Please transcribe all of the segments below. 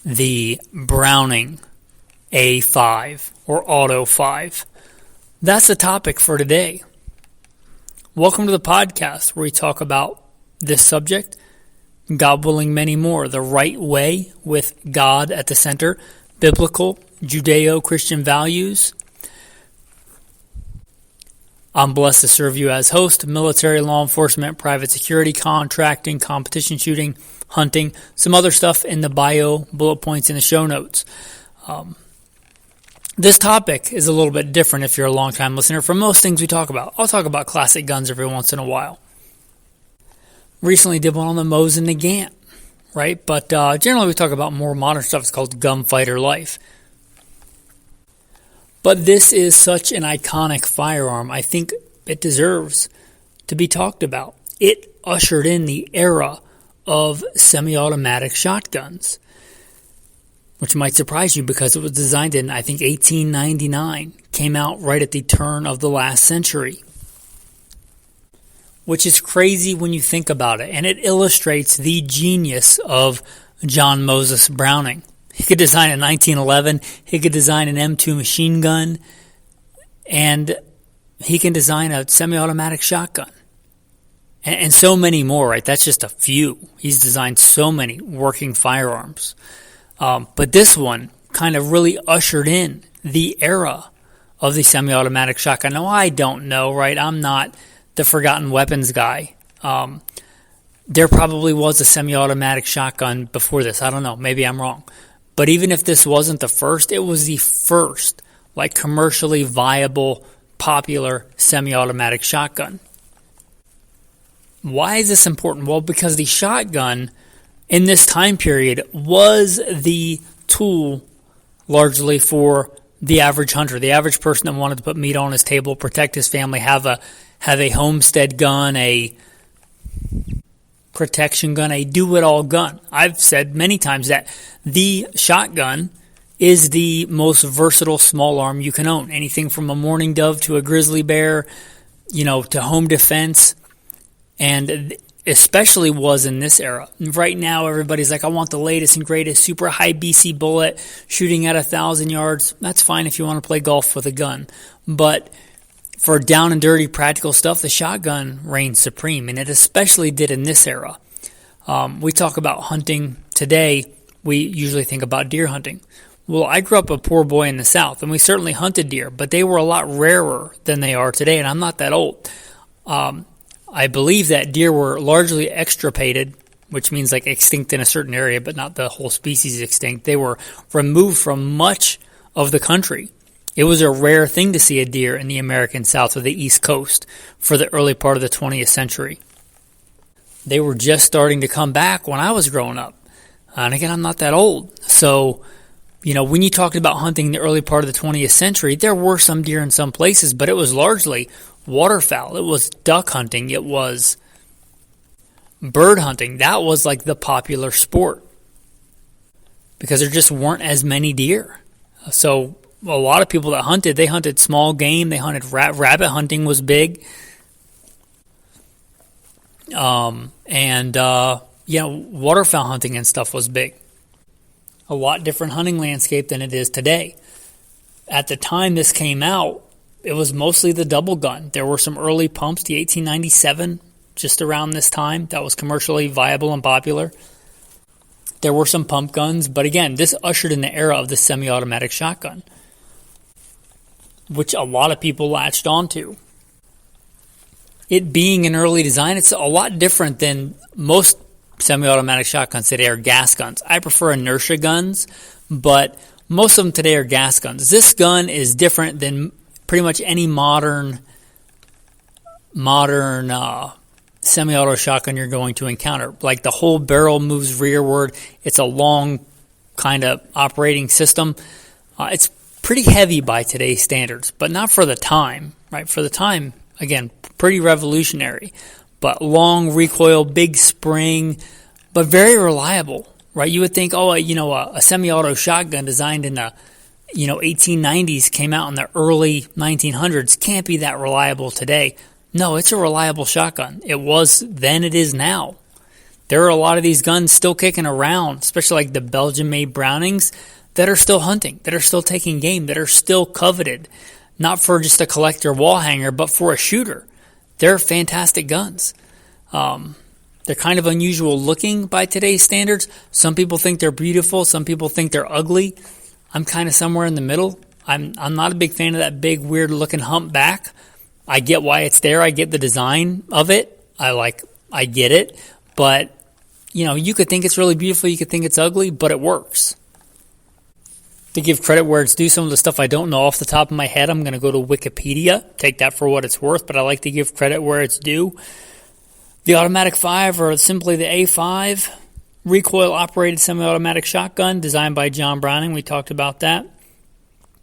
the Browning A5 or Auto 5. That's the topic for today. Welcome to the podcast where we talk about this subject, God willing many more, the right way with God at the center, biblical, Judeo-Christian values. I'm blessed to serve you as host, military, law enforcement, private security, contracting, competition shooting, hunting, some other stuff in the bio, bullet points in the show notes. This topic is a little bit different if you're a long-time listener from most things we talk about. I'll talk about classic guns every once in a while. Recently did one on the Mosin Nagant, right? But generally we talk about more modern stuff. It's called Gunfighter Life. But this is such an iconic firearm. I think it deserves to be talked about. It ushered in the era of semi-automatic shotguns, which might surprise you because it was designed in, I think, 1899. Came out right at the turn of the last century, which is crazy when you think about it. And it illustrates the genius of John Moses Browning. He could design a 1911, he could design an M2 machine gun, and he can design a semi-automatic shotgun. And so many more, right? That's just a few. He's designed so many working firearms. But this one kind of really ushered in the era of the semi-automatic shotgun. Now, I don't know, right? I'm not the forgotten weapons guy. There probably was a semi-automatic shotgun before this. I don't know. Maybe I'm wrong. But even if this wasn't the first, it was the first, like, commercially viable, popular semi-automatic shotgun. Why is this important? Well, because the shotgun in this time period was the tool largely for the average hunter, the average person that wanted to put meat on his table, protect his family, have a homestead gun, a protection gun, a do-it-all gun. I've said many times that the shotgun is the most versatile small arm you can own. Anything from a mourning dove to a grizzly bear, to home defense, and especially was in this era. Right now, everybody's like, I want the latest and greatest super high BC bullet shooting at 1,000 yards. That's fine if you want to play golf with a gun. But for down and dirty practical stuff, the shotgun reigns supreme, and it especially did in this era. We talk about hunting today. We usually think about deer hunting. Well, I grew up a poor boy in the South, and we certainly hunted deer, but they were a lot rarer than they are today, and I'm not that old. I believe that deer were largely extirpated, which means like extinct in a certain area, but not the whole species extinct. They were removed from much of the country. It was a rare thing to see a deer in the American South or the East Coast for the early part of the 20th century. They were just starting to come back when I was growing up. And again, I'm not that old. So, when you talked about hunting in the early part of the 20th century, there were some deer in some places, but it was largely waterfowl. It was duck hunting. It was bird hunting. That was like the popular sport because there just weren't as many deer. So a lot of people that hunted, they hunted small game. They hunted rabbit hunting was big. Waterfowl hunting and stuff was big. A lot different hunting landscape than it is today. At the time this came out, it was mostly the double gun. There were some early pumps, the 1897, just around this time, that was commercially viable and popular. There were some pump guns, but again, this ushered in the era of the semi-automatic shotgun, which a lot of people latched onto. It being an early design, it's a lot different than most semi-automatic shotguns today are gas guns. I prefer inertia guns, but most of them today are gas guns. This gun is different than pretty much any modern semi-auto shotgun you're going to encounter. Like the whole barrel moves rearward. It's a long kind of operating system. It's pretty heavy by today's standards, but not for the time, right? For the time, again, pretty revolutionary, but long recoil, big spring, but very reliable, right? You would think, a semi-auto shotgun designed in the 1890s came out in the early 1900s can't be that reliable today. No, it's a reliable shotgun. It was then, it is now. There are a lot of these guns still kicking around, especially like the Belgian-made Brownings, that are still hunting, that are still taking game, that are still coveted. Not for just a collector wall hanger, but for a shooter. They're fantastic guns. They're kind of unusual looking by today's standards. Some people think they're beautiful. Some people think they're ugly. I'm kind of somewhere in the middle. I'm not a big fan of that big, weird-looking hump back. I get why it's there. I get the design of it. I get it. But, you could think it's really beautiful. You could think it's ugly, but it works. To give credit where it's due, some of the stuff I don't know off the top of my head, I'm going to go to Wikipedia. Take that for what it's worth, but I like to give credit where it's due. The Automatic 5, or simply the A5, recoil-operated semi-automatic shotgun designed by John Browning. We talked about that.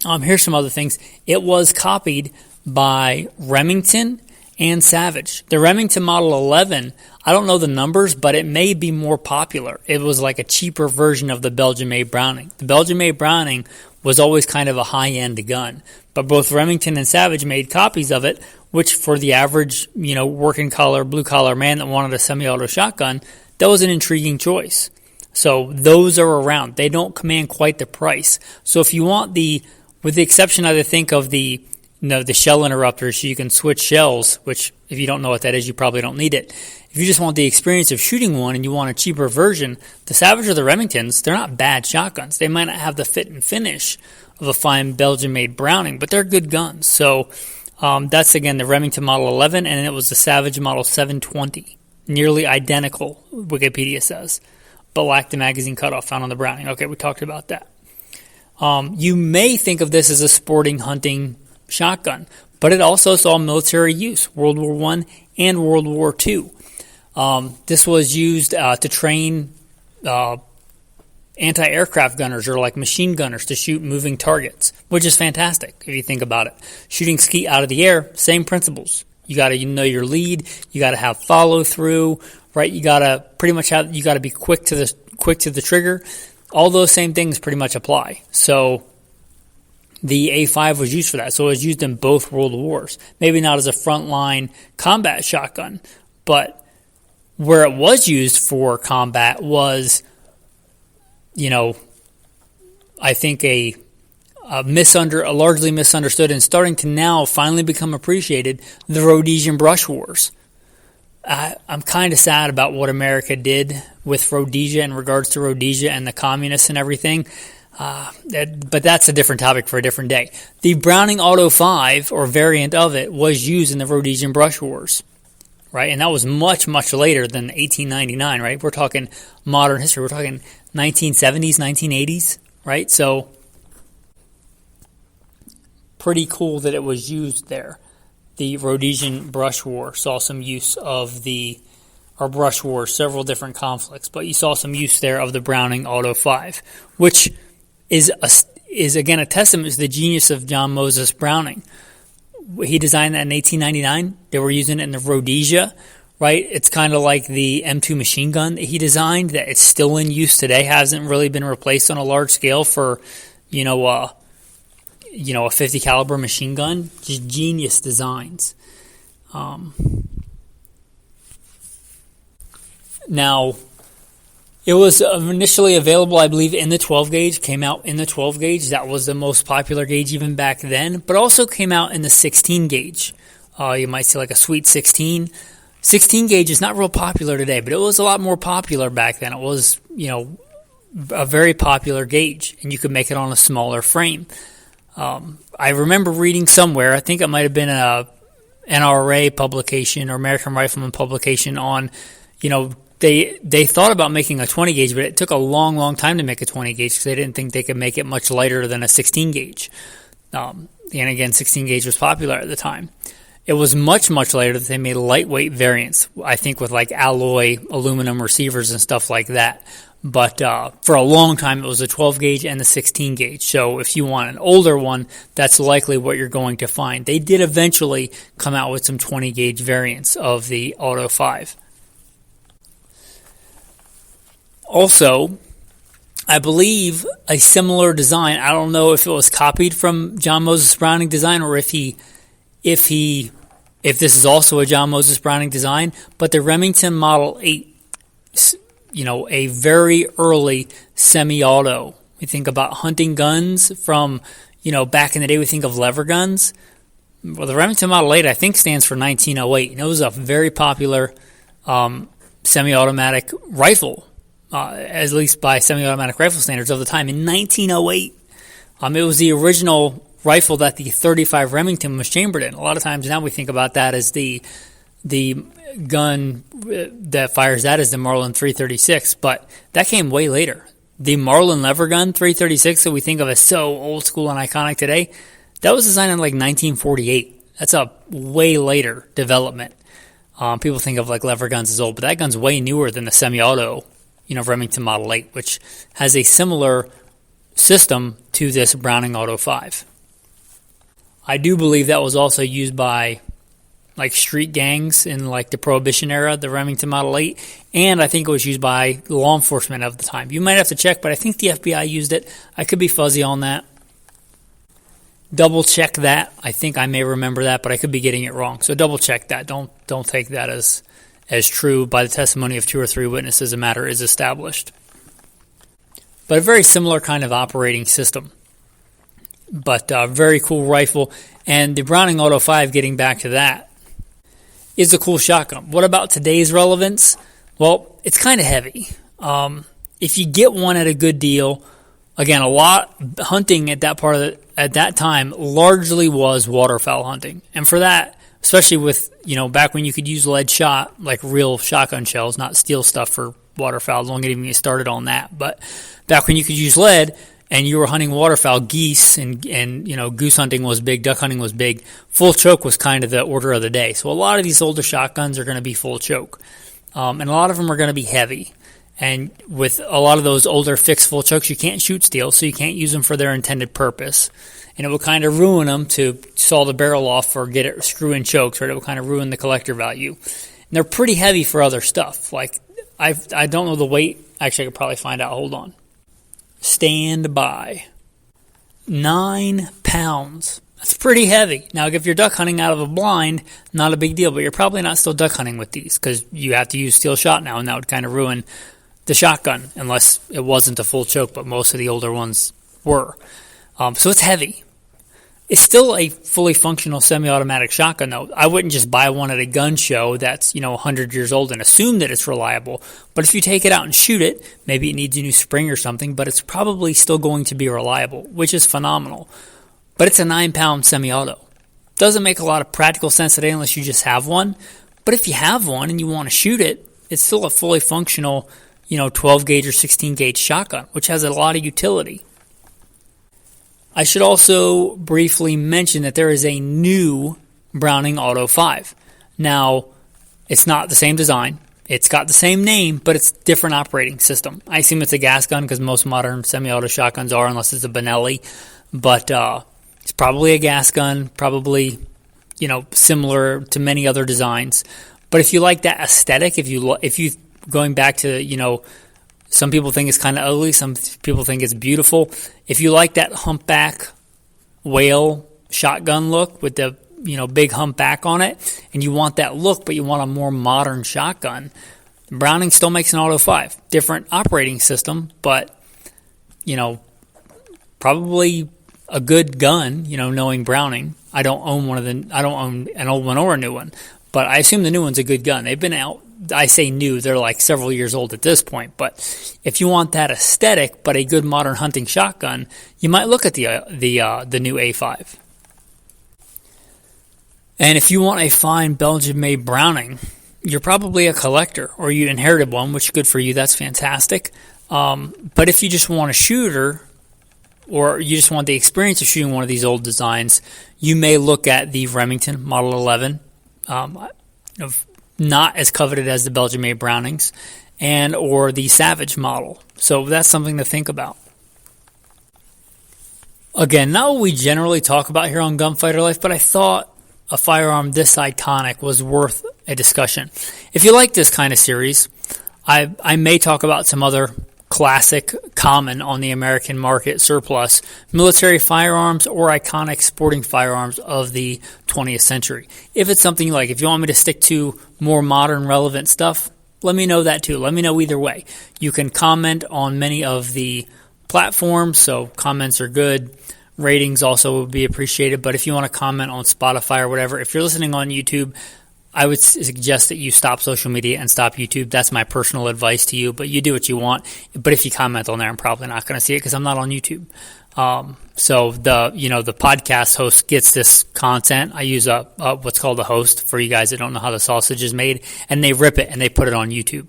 Here's some other things. It was copied by Remington and Savage. The Remington Model 11, I don't know the numbers, but it may be more popular. It was like a cheaper version of the Belgian-made Browning. The Belgian-made Browning was always kind of a high-end gun, but both Remington and Savage made copies of it, which for the average, working-collar, blue-collar man that wanted a semi-auto shotgun, that was an intriguing choice. So those are around. They don't command quite the price. So if you want with the exception, I think, of the shell interrupters, so you can switch shells, which if you don't know what that is, you probably don't need it. If you just want the experience of shooting one and you want a cheaper version, the Savage or the Remingtons, they're not bad shotguns. They might not have the fit and finish of a fine Belgian-made Browning, but they're good guns. So that's, again, the Remington Model 11, and it was the Savage Model 720. Nearly identical, Wikipedia says, but lacked the magazine cutoff found on the Browning. Okay, we talked about that. You may think of this as a sporting hunting shotgun, but it also saw military use, World War I and World War II. This was used to train anti-aircraft gunners or like machine gunners to shoot moving targets, which is fantastic if you think about it. Shooting skeet out of the air, same principles. You got to know your lead. You got to have follow through, right? You got to be quick to the trigger. All those same things pretty much apply. So the A5 was used for that. So it was used in both world wars. Maybe not as a frontline combat shotgun, but where it was used for combat was, I think a largely misunderstood and starting to now finally become appreciated, the Rhodesian brush wars. I'm kind of sad about what America did with Rhodesia in regards to Rhodesia and the communists and everything. But that's a different topic for a different day. The Browning Auto 5, or variant of it, was used in the Rhodesian brush wars, right? And that was much, much later than 1899, right? We're talking modern history. We're talking 1970s, 1980s, right? So pretty cool that it was used there. The Rhodesian brush war saw some use of brush war, several different conflicts, but you saw some use there of the Browning Auto 5, which is again a testament to the genius of John Moses Browning. He designed that in 1899. They were using it in the Rhodesia, right? It's kind of like the M2 machine gun that he designed, that it's still in use today, hasn't really been replaced on a large scale for, a 50 caliber machine gun. Just genius designs. Now, it was initially available, I believe, in the 12 gauge, came out in the 12 gauge. That was the most popular gauge even back then, but also came out in the 16 gauge. You might see like a Sweet 16. 16 gauge is not real popular today, but it was a lot more popular back then. It was, a very popular gauge, and you could make it on a smaller frame. I remember reading somewhere, I think it might have been a N.R.A. publication or American Rifleman publication on, they thought about making a 20 gauge, but it took a long, long time to make a 20 gauge because they didn't think they could make it much lighter than a 16 gauge. And again, 16 gauge was popular at the time. It was much, much later that they made lightweight variants, I think with like alloy aluminum receivers and stuff like that. But for a long time, it was a 12 gauge and the 16 gauge. So if you want an older one, that's likely what you're going to find. They did eventually come out with some 20 gauge variants of the Auto 5. Also, I believe a similar design, I don't know if it was copied from John Moses Browning design or if this is also a John Moses Browning design, but the Remington Model 8 a very early semi-auto. We think about hunting guns from, back in the day. We think of lever guns. Well, the Remington Model 8, I think, stands for 1908. And it was a very popular semi-automatic rifle, at least by semi-automatic rifle standards of the time. In 1908, it was the original rifle that the .35 Remington was chambered in. A lot of times now we think about that as the gun that fires that as the Marlin 336, but that came way later. The Marlin lever gun 336 that we think of as so old school and iconic today, that was designed in like 1948. That's a way later development. People think of like lever guns as old, but that gun's way newer than the semi-auto, Remington Model 8, which has a similar system to this Browning Auto 5. I do believe that was also used by like street gangs in like the Prohibition era, the Remington Model 8, and I think it was used by law enforcement of the time. You might have to check, but I think the FBI used it. I could be fuzzy on that. Double check that. I think I may remember that, but I could be getting it wrong. So double check that. Don't take that as true. By the testimony of 2 or 3 witnesses, a matter is established. But a very similar kind of operating system. But a very cool rifle. And the Browning Auto 5, getting back to that, is a cool shotgun. What about today's relevance? Well, it's kind of heavy. If you get one at a good deal, again, a lot hunting at that time largely was waterfowl hunting, and for that, especially with back when you could use lead shot, like real shotgun shells, not steel stuff for waterfowl. Don't even get started on that. But back when you could use lead, and you were hunting waterfowl, geese, and goose hunting was big, duck hunting was big, full choke was kind of the order of the day. So a lot of these older shotguns are going to be full choke. And a lot of them are going to be heavy. And with a lot of those older fixed full chokes, you can't shoot steel, so you can't use them for their intended purpose. And it will kind of ruin them to saw the barrel off or get it screw in chokes, right? It will kind of ruin the collector value. And they're pretty heavy for other stuff. Like, I don't know the weight. Actually, I could probably find out. Hold on. Stand by. 9 pounds. That's pretty heavy. Now, if you're duck hunting out of a blind, not a big deal, but you're probably not still duck hunting with these because you have to use steel shot now, and that would kind of ruin the shotgun unless it wasn't a full choke, but most of the older ones were. So it's heavy. It's still a fully functional semi-automatic shotgun, though. I wouldn't just buy one at a gun show that's 100 years old and assume that it's reliable. But if you take it out and shoot it, maybe it needs a new spring or something, but it's probably still going to be reliable, which is phenomenal. But it's a 9-pound semi-auto. Doesn't make a lot of practical sense today unless you just have one. But if you have one and you want to shoot it, it's still a fully functional 12-gauge or 16-gauge shotgun, which has a lot of utility. I should also briefly mention that there is a new Browning Auto 5. Now, it's not the same design. It's got the same name, but it's a different operating system. I assume it's a gas gun because most modern semi-auto shotguns are, unless it's a Benelli. But it's probably a gas gun, probably similar to many other designs. But if you like that aesthetic, if you going back to some people think it's kind of ugly. Some people think it's beautiful. If you like that humpback whale shotgun look with the big humpback on it, and you want that look, but you want a more modern shotgun, Browning still makes an Auto 5. Different operating system, but probably a good gun. Knowing Browning, I don't own an old one or a new one, but I assume the new one's a good gun. They've been out. I say new, they're like several years old at this point, but if you want that aesthetic but a good modern hunting shotgun, you might look at the new A5. And if you want a fine Belgian-made Browning, you're probably a collector, or you inherited one, which is good for you, that's fantastic. But if you just want a shooter, or you just want the experience of shooting one of these old designs, you may look at the Remington Model 11, not as coveted as the Belgian-made Brownings, or the Savage model. So that's something to think about. Again, not what we generally talk about here on Gunfighter Life, but I thought a firearm this iconic was worth a discussion. If you like this kind of series, I may talk about some other classic, common on the American market surplus military firearms or iconic sporting firearms of the 20th century. If it's something you like, if you want me to stick to more modern relevant stuff, let me know that too. Let me know either way. You can comment on many of the platforms, so comments are good. Ratings also would be appreciated, but if you want to comment on Spotify or whatever, if you're listening on YouTube, I would suggest that you stop social media and stop YouTube. That's my personal advice to you, but you do what you want. But if you comment on there, I'm probably not going to see it because I'm not on YouTube. So the podcast host gets this content. I use a what's called a host for you guys that don't know how the sausage is made, and they rip it and they put it on YouTube.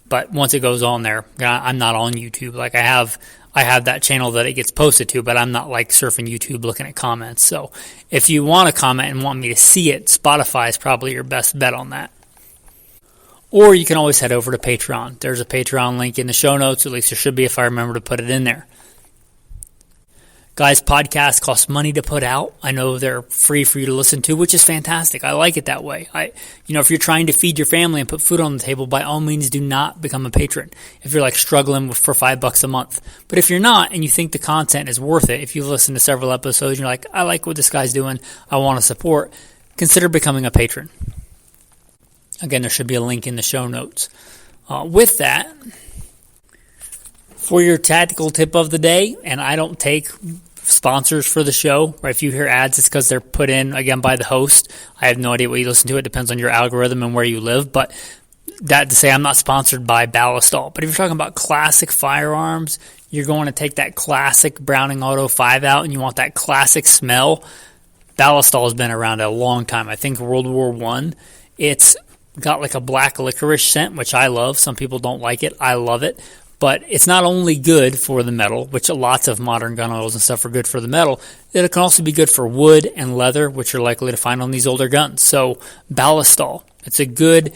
But once it goes on there, I'm not on YouTube. Like I have that channel that it gets posted to, but I'm not like surfing YouTube looking at comments. So if you want to comment and want me to see it, Spotify is probably your best bet on that. Or you can always head over to Patreon. There's a Patreon link in the show notes. At least there should be if I remember to put it in there. Guys, podcasts cost money to put out. I know they're free for you to listen to, which is fantastic. I like it that way. If you're trying to feed your family and put food on the table, by all means, do not become a patron. If you're like struggling for $5 a month, but if you're not and you think the content is worth it, if you've listened to several episodes, and you're like, I like what this guy's doing, I want to support, consider becoming a patron. Again, there should be a link in the show notes. With that, for your tactical tip of the day, and I don't take sponsors for the show, right? If you hear ads, it's because they're put in, again, by the host. I have no idea what you listen to. It depends on your algorithm and where you live, but that to say I'm not sponsored by Ballistol. But if you're talking about classic firearms, you're going to take that classic Browning Auto 5 out and you want that classic smell. Ballistol has been around a long time. I think World War I. It's got like a black licorice scent, which I love. Some people don't like it. I love it. But it's not only good for the metal, which lots of modern gun oils and stuff are good for the metal, it can also be good for wood and leather, which you're likely to find on these older guns. So Ballistol, it's a good,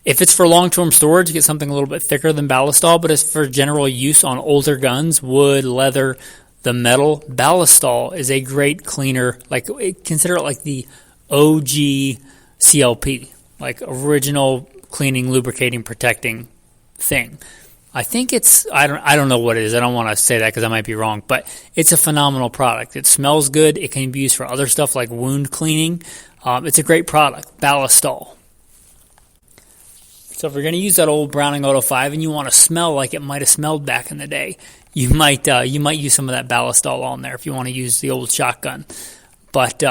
if it's for long-term storage, get something a little bit thicker than Ballistol, but it's for general use on older guns, wood, leather, the metal. Ballistol is a great cleaner, like consider it like the OG CLP, like original cleaning, lubricating, protecting thing. I think it's, I don't know what it is. I don't want to say that because I might be wrong, but it's a phenomenal product. It smells good. It can be used for other stuff like wound cleaning. It's a great product, Ballistol. So if you're going to use that old Browning Auto 5 and you want to smell like it might have smelled back in the day, you might use some of that Ballistol on there if you want to use the old shotgun. But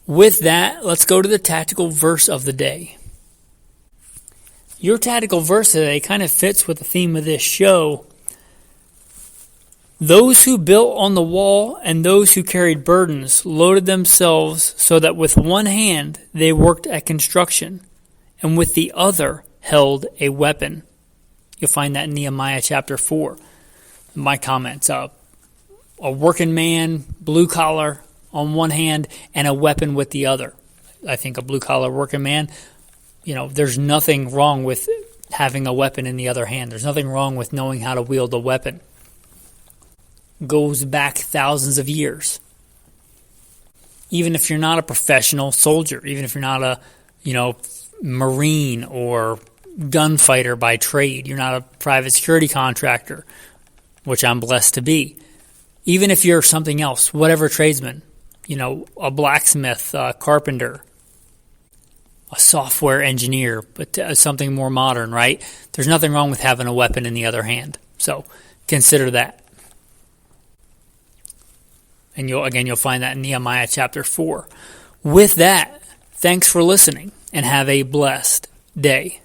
with that, let's go to the tactical verse of the day. Your tactical verse today kind of fits with the theme of this show. Those who built on the wall and those who carried burdens loaded themselves so that with one hand they worked at construction and with the other held a weapon. You'll find that in Nehemiah chapter 4. My comments, a working man, blue collar on one hand and a weapon with the other. I think a blue collar working man, there's nothing wrong with having a weapon in the other hand. There's nothing wrong with knowing how to wield a weapon. Goes back thousands of years. Even if you're not a professional soldier, even if you're not a, Marine or gunfighter by trade, you're not a private security contractor, which I'm blessed to be. Even if you're something else, whatever tradesman, a blacksmith, a carpenter, a software engineer, but something more modern, right? There's nothing wrong with having a weapon in the other hand. So consider that. And you'll find that in Nehemiah chapter 4. With that, thanks for listening and have a blessed day.